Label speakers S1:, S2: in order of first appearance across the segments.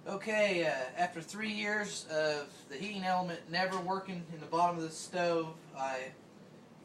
S1: Okay, after 3 years of the heating element never working in the bottom of the stove, I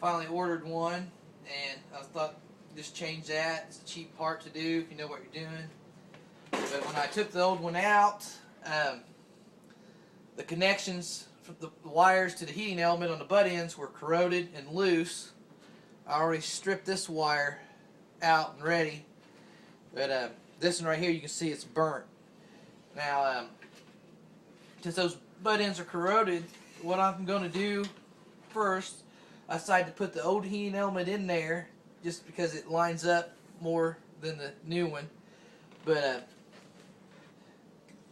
S1: finally ordered one, and I thought just change that. It's a cheap part to do if you know what you're doing. But when I took the old one out, the connections, the wires to the heating element on the butt ends were corroded and loose. I already stripped this wire out and ready, but this one right here, you can see it's burnt. Now, since those butt ends are corroded, what I'm going to do first, I decided to put the old heating element in there just because it lines up more than the new one. But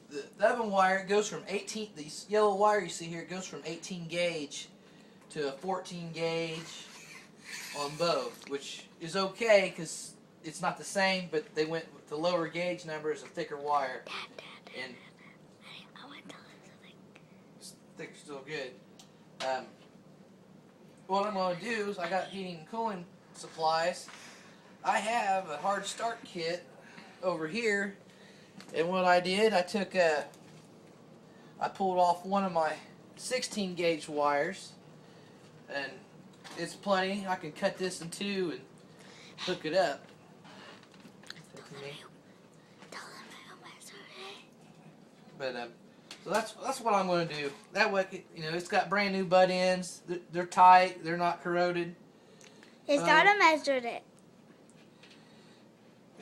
S1: the oven wire goes from 18, this yellow wire you see here, it goes from 18 gauge to a 14 gauge on both, which is okay because it's not the same, but they went with the lower gauge number as a thicker wire. And
S2: I want to tell you something.
S1: Thicker's still good. What I'm going to do is I got heating and cooling supplies. I have a hard start kit over here, and what I did, I took I pulled off one of my 16 gauge wires, and it's plenty. I can cut this in two and hook it up. But so that's what I'm going to do. That way, you know, it's got brand new butt ends. They're tight. They're not corroded.
S2: His daughter measured it.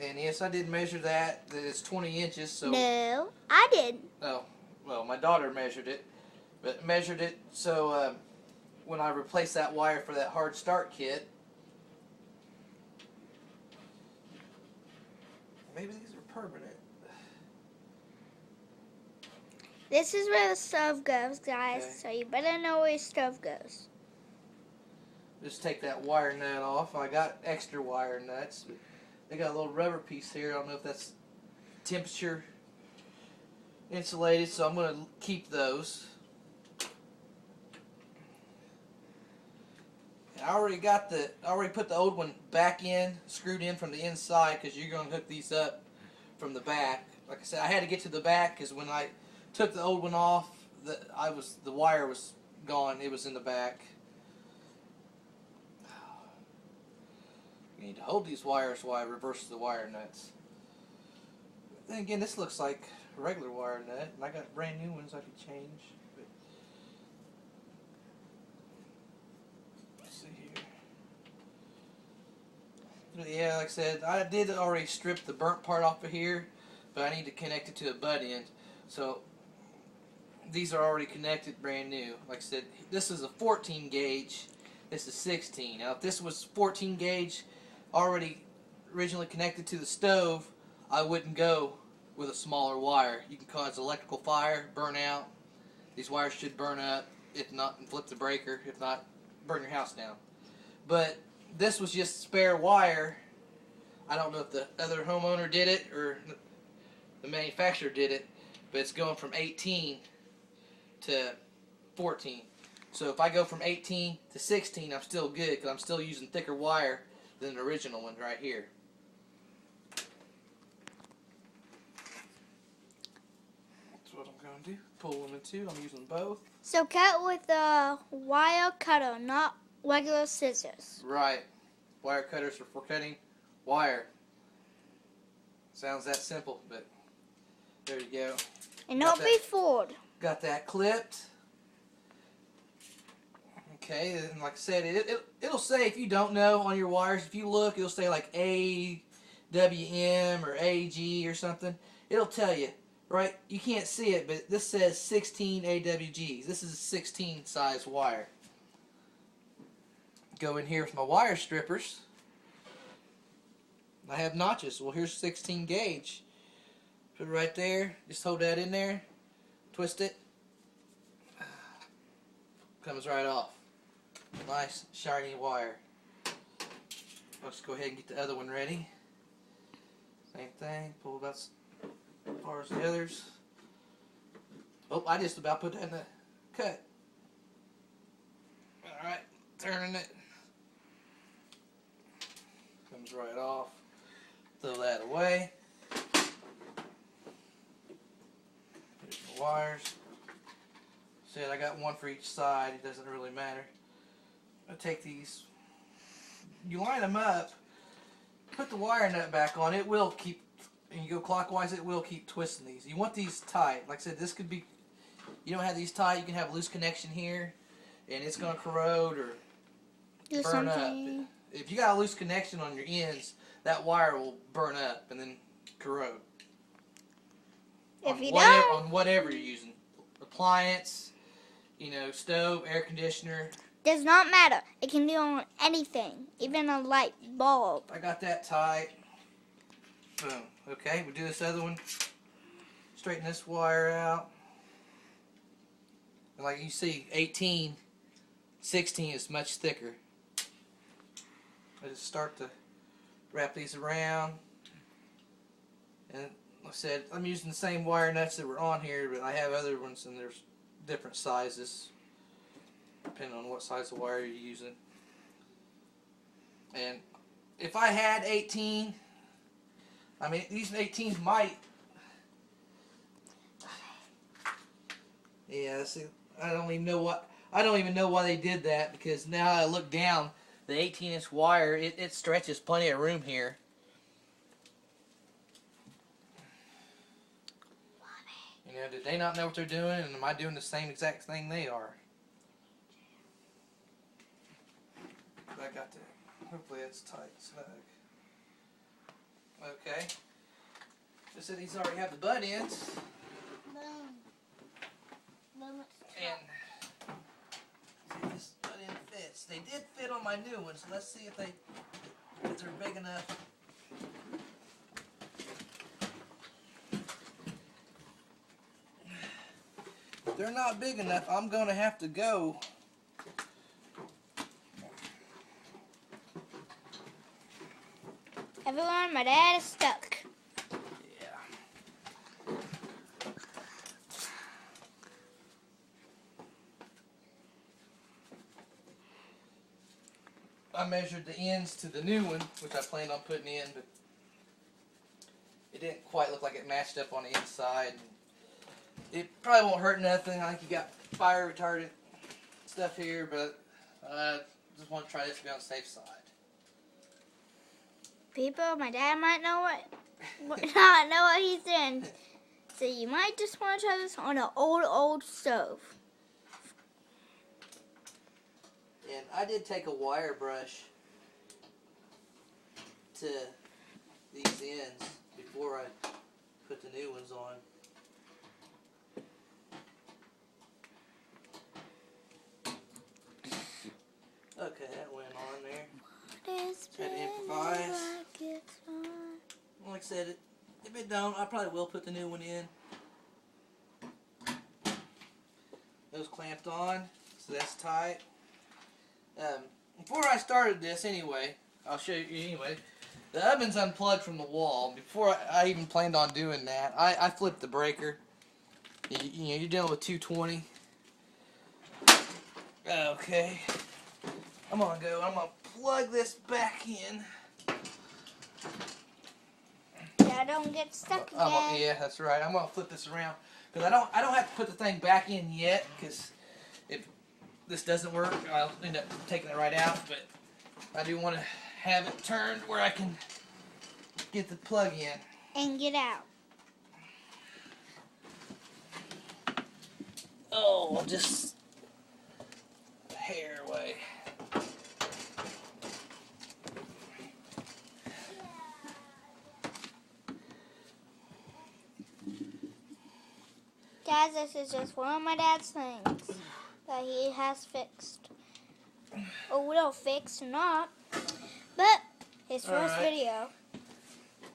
S1: And yes, I did measure that. That it's 20 inches. So
S2: no, I did.
S1: Oh, well, my daughter measured it, but measured it so when I replaced that wire for that hard start kit, maybe these are permanent.
S2: This is where the stove goes, guys.
S1: Okay.
S2: So you better know where your stove goes.
S1: Just take that wire nut off. I got extra wire nuts. But they got a little rubber piece here. I don't know if that's temperature insulated, so I'm going to keep those. I already put the old one back in, screwed in from the inside, because you're going to hook these up from the back. Like I said, I had to get to the back because when I took the old one off, the wire was gone. It was in the back. You need to hold these wires while I reverse the wire nuts. Then again, this looks like a regular wire nut, and I got brand new ones I could change. But let's see here. But yeah, like I said, I did already strip the burnt part off of here, but I need to connect it to a butt end. So these are already connected brand new. Like I said, this is a 14 gauge. This is 16. Now if this was 14 gauge already originally connected to the stove, I wouldn't go with a smaller wire. You can cause electrical fire, burn out. These wires should burn up, if not, and flip the breaker. If not, burn your house down. But this was just spare wire. I don't know if the other homeowner did it or the manufacturer did it, but it's going from 18 to 14. So if I go from 18 to 16, I'm still good because I'm still using thicker wire than the original one right here. That's what I'm going to do. Pull them in two. I'm using both.
S2: So cut with a wire cutter, not regular scissors.
S1: Right. Wire cutters are for cutting wire. Sounds that simple, but there you go.
S2: And don't be fooled.
S1: Got that clipped. Okay, and like I said, it'll say, if you don't know on your wires, if you look, it'll say like AWM or AG or something. It'll tell you, right? You can't see it, but this says 16 AWGs. This is a 16 size wire. Go in here with my wire strippers. I have notches. Well, here's 16 gauge. Put it right there. Just hold that in there. Twist it. Comes right off. Nice shiny wire. Let's go ahead and get the other one ready. Same thing. Pull about as far as the others. Oh, I just about put that in the cut. Alright, turning it. Comes right off. Throw that away. wires. Said I got one for each side. It doesn't really matter. I'll take these. You line them up. Put the wire nut back on. It will keep. And you go clockwise. It will keep twisting these. You want these tight. Like I said, this could be. You don't have these tight. You can have a loose connection here, and it's gonna corrode or
S2: Do
S1: burn
S2: something.
S1: up. If you got a loose connection on your ends, that wire will burn up and then corrode.
S2: If you
S1: whatever,
S2: don't,
S1: on whatever you're using, appliance, stove, air conditioner.
S2: does not matter. It can be on anything, even a light bulb.
S1: I got that tight. Boom. Okay, we do this other one. Straighten this wire out. And like you see, 18, 16 is much thicker. I just start to wrap these around. And like I said, I'm using the same wire nuts that were on here, but I have other ones and there's different sizes depending on what size of wire you're using. And if I had 18, I mean, these 18s might. Yeah, see, I don't even know why they did that, because now I look down, the 18-inch wire, it stretches plenty of room here. Did they not know what they're doing, and am I doing the same exact thing they are? I got that. Hopefully it's tight, snug. Okay. Just said these already have the butt ends. And see if this butt end fits. They did fit on my new ones. Let's see if they're big enough. If they're not big enough, I'm gonna have to go.
S2: Everyone, my dad is stuck.
S1: Yeah. I measured the ends to the new one, which I planned on putting in, but it didn't quite look like it matched up on the inside. It probably won't hurt nothing. I think you got fire retardant stuff here, but I just want to try this to be on the safe side.
S2: People, my dad might not know what he's doing. So you might just want to try this on an old stove.
S1: And I did take a wire brush to these ends before I put the new ones on. Okay, that went on there. Try to improvise. Like I said, if it don't, I probably will put the new one in. Those clamped on, so that's tight. Before I started this anyway, I'll show you anyway. The oven's unplugged from the wall. Before I even planned on doing that, I flipped the breaker. You're dealing with 220. Okay. I'm gonna plug this back in.
S2: Yeah, don't get stuck again.
S1: Yeah, that's right. I'm gonna flip this around because I don't have to put the thing back in yet, because if this doesn't work, I'll end up taking it right out. But I do want to have it turned where I can get the plug in
S2: And get out.
S1: Oh, just a hair away.
S2: Dad, this is just one of my dad's things that he has fixed. Or will fix or not. But his first video.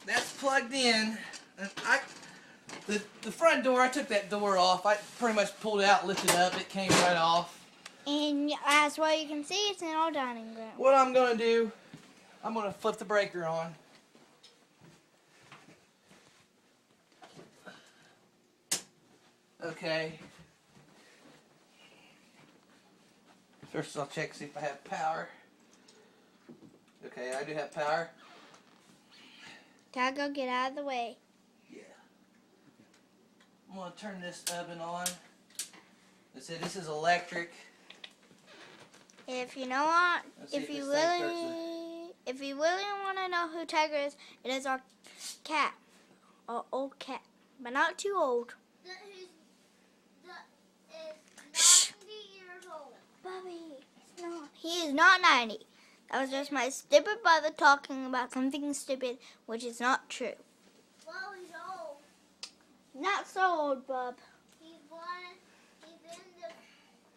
S1: That's plugged in. And the front door, I took that door off. I pretty much pulled it out, lifted it up. It came right off.
S2: And as well you can see, it's in our dining room.
S1: What I'm going to do, I'm going to flip the breaker on. Okay. First I'll check, see if I have power. Okay, I do have power.
S2: Dad, go get out of the way.
S1: Yeah. I'm want to turn this oven on. They said this is electric.
S2: If you know what,
S1: Let's see
S2: if
S1: if
S2: you
S1: this thing starts
S2: if you really want to know who Tiger is, it is our cat, our old cat, but not too old.
S3: Is 90 years old.
S2: Bobby, it's not. He is not 90. That was just my stupid brother talking about something stupid, which is not true.
S3: Well, he's old.
S2: Not so old, Bob.
S3: He's in the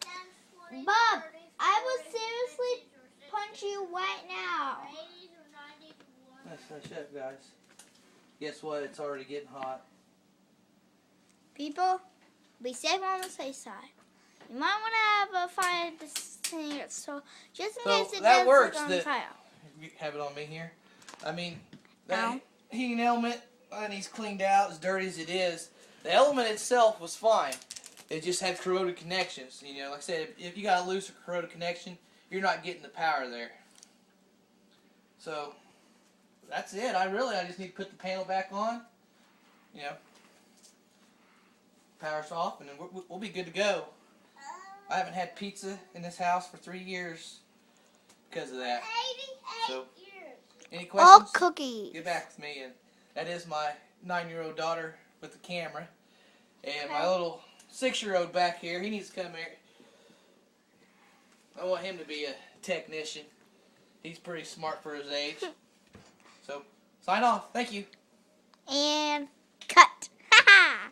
S3: 10s, 20s,
S2: Bob,
S3: 30s,
S2: I will
S3: 40s,
S2: seriously
S3: 50s, or 60s,
S2: punch you right now.
S3: or 80s or 90s or 100s.
S1: That's shut, guys. Guess what? It's already getting hot.
S2: People, be safe on the safe side. You might want to have a fire extinguisher, so just in
S1: So
S2: case it
S1: that
S2: does
S1: works,
S2: get on
S1: that-
S2: fire.
S1: You have it on me here. I mean, that
S2: No.
S1: heating element, and he's cleaned out, as dirty as it is. The element itself was fine. It just had corroded connections. You know, like I said, if you got a loose or corroded connection, you're not getting the power there. So that's it. I just need to put the panel back on. You know, power's off, and then we'll be good to go. I haven't had pizza in this house for 3 years because of that.
S3: 88
S1: So-
S3: years.
S1: Any
S2: All
S1: questions?
S2: cookies.
S1: Get back with me. And that is my 9-year-old daughter with the camera, and my little 6-year-old back here. He needs to come here. I want him to be a technician. He's pretty smart for his age. So sign off. Thank you.
S2: And cut. Ha ha.